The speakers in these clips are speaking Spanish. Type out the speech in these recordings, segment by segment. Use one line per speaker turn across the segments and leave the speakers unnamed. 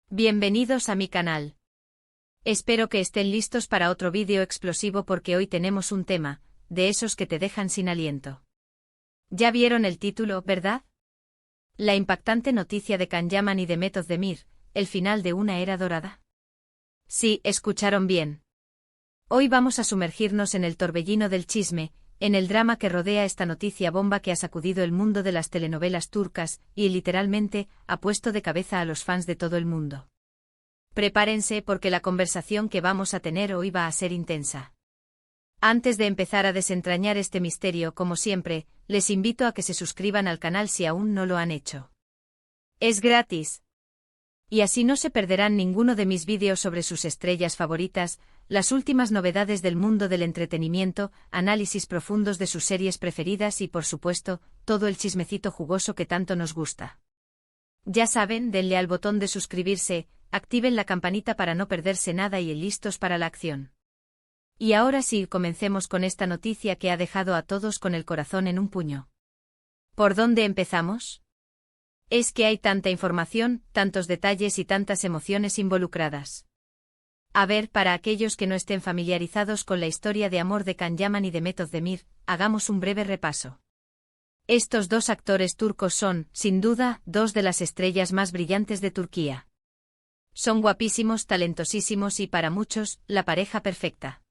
Bienvenidos a mi canal. Espero que estén listos para otro vídeo explosivo porque hoy tenemos un tema, de esos que te dejan sin aliento. Ya vieron el título, ¿verdad? La impactante noticia de Can Yaman y de Demet Özdemir, el final de una era dorada. Sí, escucharon bien. Hoy vamos a sumergirnos en el torbellino del chisme, en el drama que rodea esta noticia bomba que ha sacudido el mundo de las telenovelas turcas y, literalmente, ha puesto de cabeza a los fans de todo el mundo. Prepárense porque la conversación que vamos a tener hoy va a ser intensa. Antes de empezar a desentrañar este misterio, como siempre, les invito a que se suscriban al canal si aún no lo han hecho. Es gratis. Y así no se perderán ninguno de mis vídeos sobre sus estrellas favoritas, las últimas novedades del mundo del entretenimiento, análisis profundos de sus series preferidas y, por supuesto, todo el chismecito jugoso que tanto nos gusta. Ya saben, denle al botón de suscribirse, activen la campanita para no perderse nada y listos para la acción. Y ahora sí, comencemos con esta noticia que ha dejado a todos con el corazón en un puño. ¿Por dónde empezamos? Es que hay tanta información, tantos detalles y tantas emociones involucradas. A ver, para aquellos que no estén familiarizados con la historia de amor de Can Yaman y de Demet Özdemir, hagamos un breve repaso. Estos dos actores turcos son, sin duda, dos de las estrellas más brillantes de Turquía. Son guapísimos, talentosísimos y, para muchos, la pareja perfecta.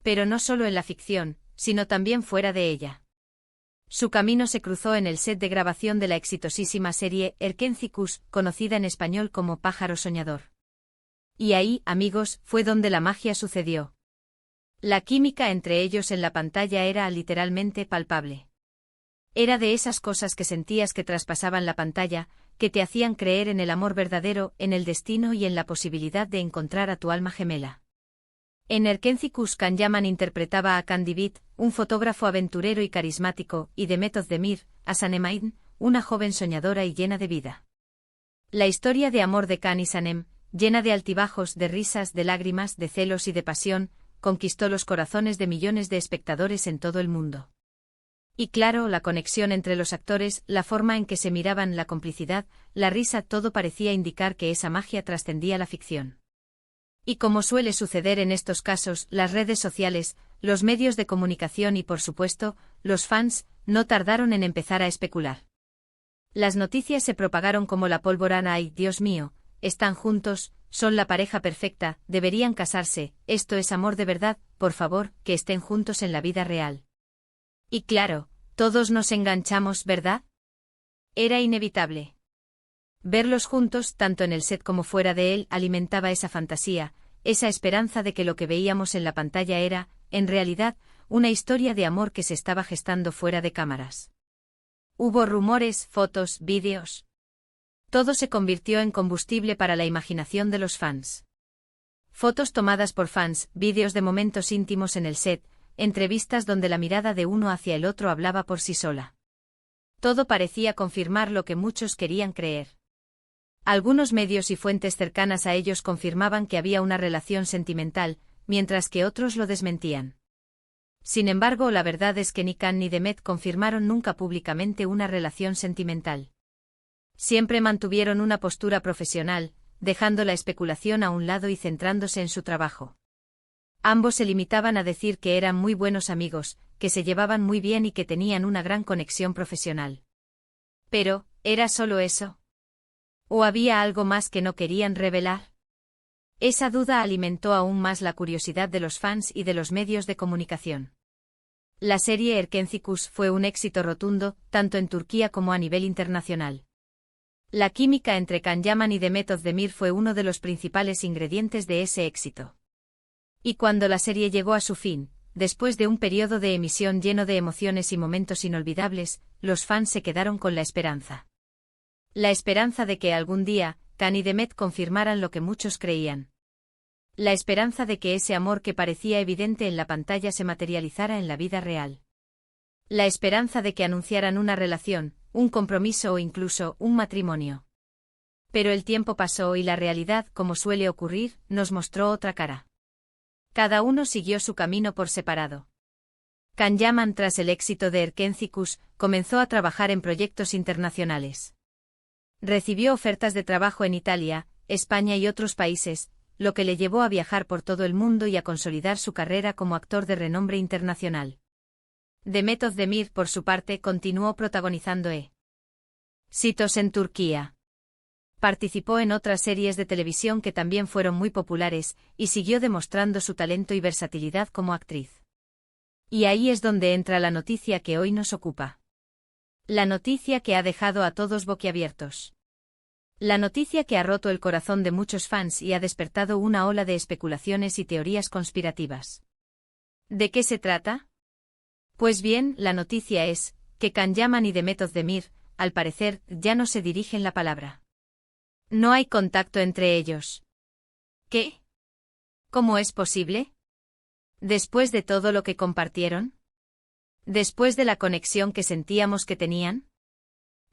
Pero no solo en la ficción, sino también fuera de ella. Su camino se cruzó en el set de grabación de la exitosísima serie Erkenci-Kuş, conocida en español como Pájaro Soñador. Y ahí, amigos, fue donde la magia sucedió. La química entre ellos en la pantalla era literalmente palpable. Era de esas cosas que sentías que traspasaban la pantalla, que te hacían creer en el amor verdadero, en el destino y en la posibilidad de encontrar a tu alma gemela. En Erkenci-Kuş, Can Yaman interpretaba a Can Divit, un fotógrafo aventurero y carismático, y Demet Özdemir, a Sanem, una joven soñadora y llena de vida. La historia de amor de Can y Sanem, llena de altibajos, de risas, de lágrimas, de celos y de pasión, conquistó los corazones de millones de espectadores en todo el mundo. Y claro, la conexión entre los actores, la forma en que se miraban, la complicidad, la risa, todo parecía indicar que esa magia trascendía la ficción. Y como suele suceder en estos casos, las redes sociales, los medios de comunicación y, por supuesto, los fans, no tardaron en empezar a especular. Las noticias se propagaron como la pólvora. ¡Ay, Dios mío! Están juntos, son la pareja perfecta, deberían casarse, esto es amor de verdad, por favor, que estén juntos en la vida real. Y claro, todos nos enganchamos, ¿verdad? Era inevitable. Verlos juntos, tanto en el set como fuera de él, alimentaba esa fantasía, esa esperanza de que lo que veíamos en la pantalla era, en realidad, una historia de amor que se estaba gestando fuera de cámaras. Hubo rumores, fotos, vídeos. Todo se convirtió en combustible para la imaginación de los fans. Fotos tomadas por fans, vídeos de momentos íntimos en el set, entrevistas donde la mirada de uno hacia el otro hablaba por sí sola. Todo parecía confirmar lo que muchos querían creer. Algunos medios y fuentes cercanas a ellos confirmaban que había una relación sentimental, mientras que otros lo desmentían. Sin embargo, la verdad es que ni Can ni Demet confirmaron nunca públicamente una relación sentimental. Siempre mantuvieron una postura profesional, dejando la especulación a un lado y centrándose en su trabajo. Ambos se limitaban a decir que eran muy buenos amigos, que se llevaban muy bien y que tenían una gran conexión profesional. Pero, ¿era solo eso? ¿O había algo más que no querían revelar? Esa duda alimentó aún más la curiosidad de los fans y de los medios de comunicación. La serie Erkenci-Kuş fue un éxito rotundo, tanto en Turquía como a nivel internacional. La química entre Can Yaman y Demet Özdemir fue uno de los principales ingredientes de ese éxito. Y cuando la serie llegó a su fin, después de un periodo de emisión lleno de emociones y momentos inolvidables, los fans se quedaron con la esperanza. La esperanza de que algún día, Can y Demet confirmaran lo que muchos creían. La esperanza de que ese amor que parecía evidente en la pantalla se materializara en la vida real. La esperanza de que anunciaran una relación, un compromiso o incluso un matrimonio. Pero el tiempo pasó y la realidad, como suele ocurrir, nos mostró otra cara. Cada uno siguió su camino por separado. Can Yaman, tras el éxito de Erkenci-Kuş, comenzó a trabajar en proyectos internacionales. Recibió ofertas de trabajo en Italia, España y otros países, lo que le llevó a viajar por todo el mundo y a consolidar su carrera como actor de renombre internacional. Demet Özdemir, por su parte, continuó protagonizando éxitos en Turquía. Participó en otras series de televisión que también fueron muy populares, y siguió demostrando su talento y versatilidad como actriz. Y ahí es donde entra la noticia que hoy nos ocupa. La noticia que ha dejado a todos boquiabiertos. La noticia que ha roto el corazón de muchos fans y ha despertado una ola de especulaciones y teorías conspirativas. ¿De qué se trata? Pues bien, la noticia es que Can Yaman y Demet Özdemir, al parecer, ya no se dirigen la palabra. No hay contacto entre ellos. ¿Qué? ¿Cómo es posible? ¿Después de todo lo que compartieron? ¿Después de la conexión que sentíamos que tenían?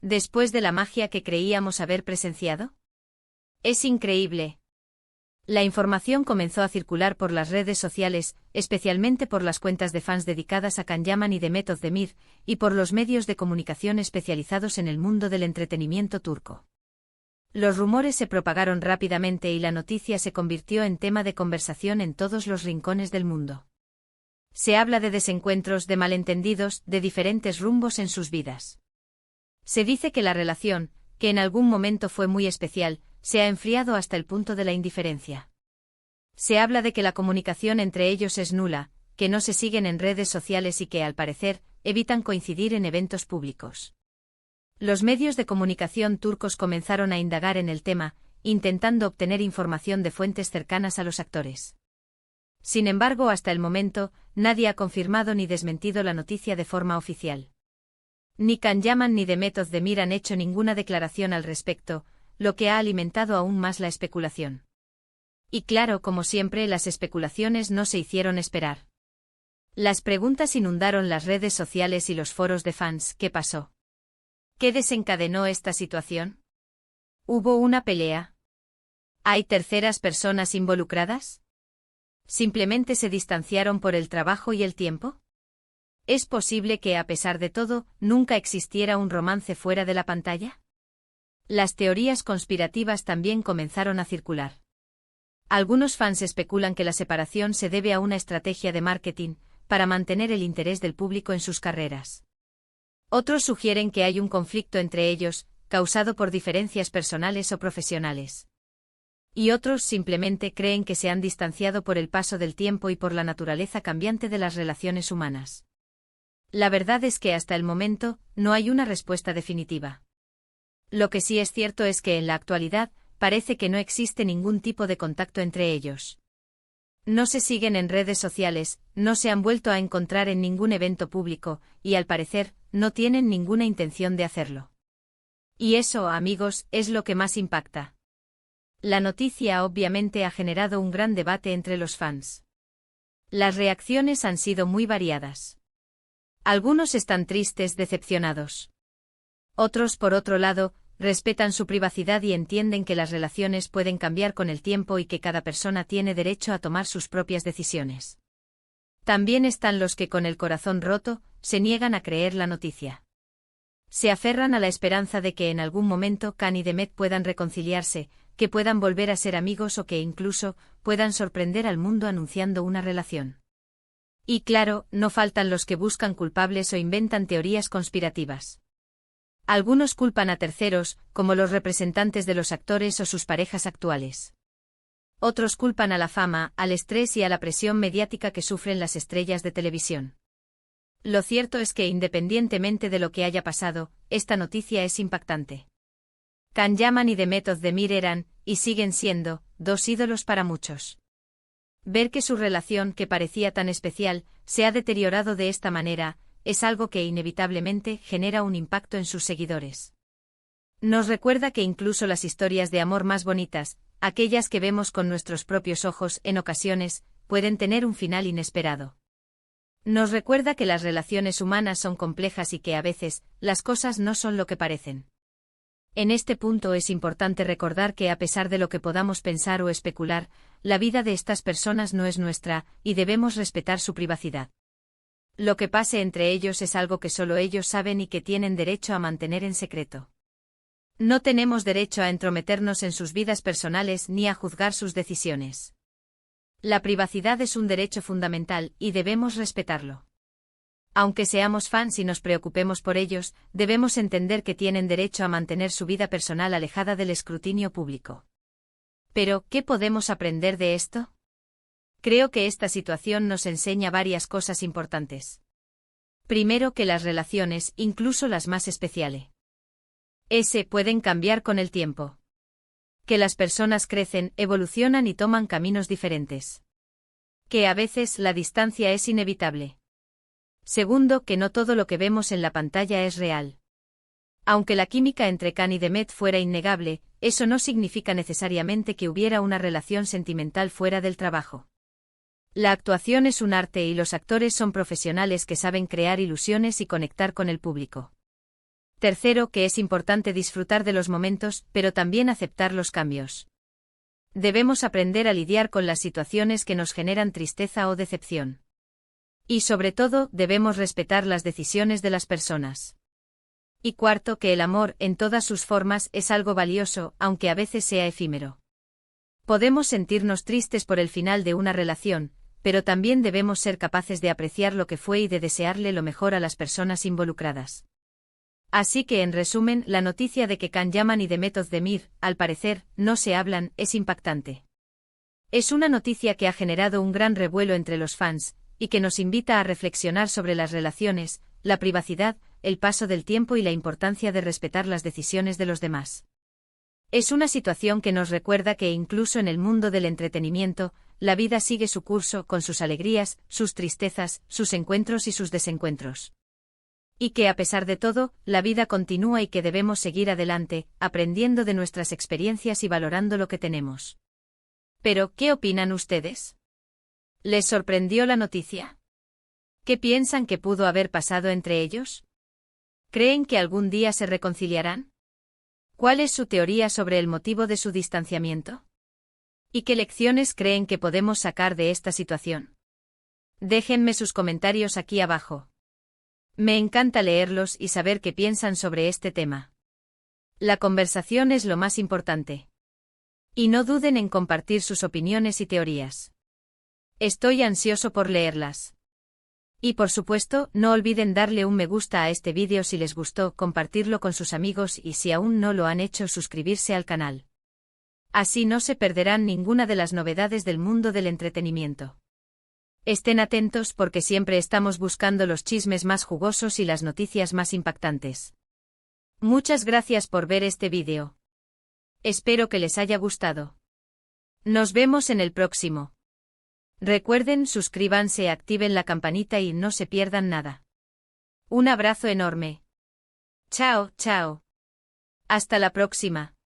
¿Después de la magia que creíamos haber presenciado? Es increíble. La información comenzó a circular por las redes sociales, especialmente por las cuentas de fans dedicadas a Can Yaman y Demet Özdemir, y por los medios de comunicación especializados en el mundo del entretenimiento turco. Los rumores se propagaron rápidamente y la noticia se convirtió en tema de conversación en todos los rincones del mundo. Se habla de desencuentros, de malentendidos, de diferentes rumbos en sus vidas. Se dice que la relación, que en algún momento fue muy especial, se ha enfriado hasta el punto de la indiferencia. Se habla de que la comunicación entre ellos es nula, que no se siguen en redes sociales y que, al parecer, evitan coincidir en eventos públicos. Los medios de comunicación turcos comenzaron a indagar en el tema, intentando obtener información de fuentes cercanas a los actores. Sin embargo, hasta el momento, nadie ha confirmado ni desmentido la noticia de forma oficial. Ni Can Yaman ni Demet Özdemir han hecho ninguna declaración al respecto, lo que ha alimentado aún más la especulación. Y claro, como siempre, las especulaciones no se hicieron esperar. Las preguntas inundaron las redes sociales y los foros de fans. ¿Qué pasó? ¿Qué desencadenó esta situación? ¿Hubo una pelea? ¿Hay terceras personas involucradas? ¿Simplemente se distanciaron por el trabajo y el tiempo? ¿Es posible que, a pesar de todo, nunca existiera un romance fuera de la pantalla? Las teorías conspirativas también comenzaron a circular. Algunos fans especulan que la separación se debe a una estrategia de marketing, para mantener el interés del público en sus carreras. Otros sugieren que hay un conflicto entre ellos, causado por diferencias personales o profesionales. Y otros simplemente creen que se han distanciado por el paso del tiempo y por la naturaleza cambiante de las relaciones humanas. La verdad es que hasta el momento, no hay una respuesta definitiva. Lo que sí es cierto es que en la actualidad, parece que no existe ningún tipo de contacto entre ellos. No se siguen en redes sociales, no se han vuelto a encontrar en ningún evento público, y al parecer, no tienen ninguna intención de hacerlo. Y eso, amigos, es lo que más impacta. La noticia obviamente ha generado un gran debate entre los fans. Las reacciones han sido muy variadas. Algunos están tristes, decepcionados. Otros, por otro lado, respetan su privacidad y entienden que las relaciones pueden cambiar con el tiempo y que cada persona tiene derecho a tomar sus propias decisiones. También están los que, con el corazón roto, se niegan a creer la noticia. Se aferran a la esperanza de que en algún momento Can y Demet puedan reconciliarse, que puedan volver a ser amigos o que incluso puedan sorprender al mundo anunciando una relación. Y claro, no faltan los que buscan culpables o inventan teorías conspirativas. Algunos culpan a terceros, como los representantes de los actores o sus parejas actuales. Otros culpan a la fama, al estrés y a la presión mediática que sufren las estrellas de televisión. Lo cierto es que, independientemente de lo que haya pasado, esta noticia es impactante. Can Yaman y Demet Özdemir eran, y siguen siendo, dos ídolos para muchos. Ver que su relación, que parecía tan especial, se ha deteriorado de esta manera, es algo que inevitablemente genera un impacto en sus seguidores. Nos recuerda que incluso las historias de amor más bonitas, aquellas que vemos con nuestros propios ojos, en ocasiones, pueden tener un final inesperado. Nos recuerda que las relaciones humanas son complejas y que a veces, las cosas no son lo que parecen. En este punto es importante recordar que, a pesar de lo que podamos pensar o especular, la vida de estas personas no es nuestra, y debemos respetar su privacidad. Lo que pase entre ellos es algo que solo ellos saben y que tienen derecho a mantener en secreto. No tenemos derecho a entrometernos en sus vidas personales ni a juzgar sus decisiones. La privacidad es un derecho fundamental y debemos respetarlo. Aunque seamos fans y nos preocupemos por ellos, debemos entender que tienen derecho a mantener su vida personal alejada del escrutinio público. Pero, ¿qué podemos aprender de esto? Creo que esta situación nos enseña varias cosas importantes. Primero, que las relaciones, incluso las más especiales, pueden cambiar con el tiempo. Que las personas crecen, evolucionan y toman caminos diferentes. Que a veces la distancia es inevitable. Segundo, que no todo lo que vemos en la pantalla es real. Aunque la química entre Khan y Demet fuera innegable, eso no significa necesariamente que hubiera una relación sentimental fuera del trabajo. La actuación es un arte y los actores son profesionales que saben crear ilusiones y conectar con el público. Tercero, que es importante disfrutar de los momentos, pero también aceptar los cambios. Debemos aprender a lidiar con las situaciones que nos generan tristeza o decepción. Y sobre todo, debemos respetar las decisiones de las personas. Y cuarto, que el amor, en todas sus formas, es algo valioso, aunque a veces sea efímero. Podemos sentirnos tristes por el final de una relación, pero también debemos ser capaces de apreciar lo que fue y de desearle lo mejor a las personas involucradas. Así que, en resumen, la noticia de que Khan Yaman y Demet Özdemir, al parecer, no se hablan, es impactante. Es una noticia que ha generado un gran revuelo entre los fans, y que nos invita a reflexionar sobre las relaciones, la privacidad, el paso del tiempo y la importancia de respetar las decisiones de los demás. Es una situación que nos recuerda que incluso en el mundo del entretenimiento, la vida sigue su curso con sus alegrías, sus tristezas, sus encuentros y sus desencuentros. Y que a pesar de todo, la vida continúa y que debemos seguir adelante, aprendiendo de nuestras experiencias y valorando lo que tenemos. Pero, ¿qué opinan ustedes? ¿Les sorprendió la noticia? ¿Qué piensan que pudo haber pasado entre ellos? ¿Creen que algún día se reconciliarán? ¿Cuál es su teoría sobre el motivo de su distanciamiento? ¿Y qué lecciones creen que podemos sacar de esta situación? Déjenme sus comentarios aquí abajo. Me encanta leerlos y saber qué piensan sobre este tema. La conversación es lo más importante. Y no duden en compartir sus opiniones y teorías. Estoy ansioso por leerlas. Y por supuesto, no olviden darle un me gusta a este vídeo si les gustó, compartirlo con sus amigos y si aún no lo han hecho, suscribirse al canal. Así no se perderán ninguna de las novedades del mundo del entretenimiento. Estén atentos porque siempre estamos buscando los chismes más jugosos y las noticias más impactantes. Muchas gracias por ver este vídeo. Espero que les haya gustado. Nos vemos en el próximo. Recuerden, suscríbanse, activen la campanita y no se pierdan nada. Un abrazo enorme. Chao, chao. Hasta la próxima.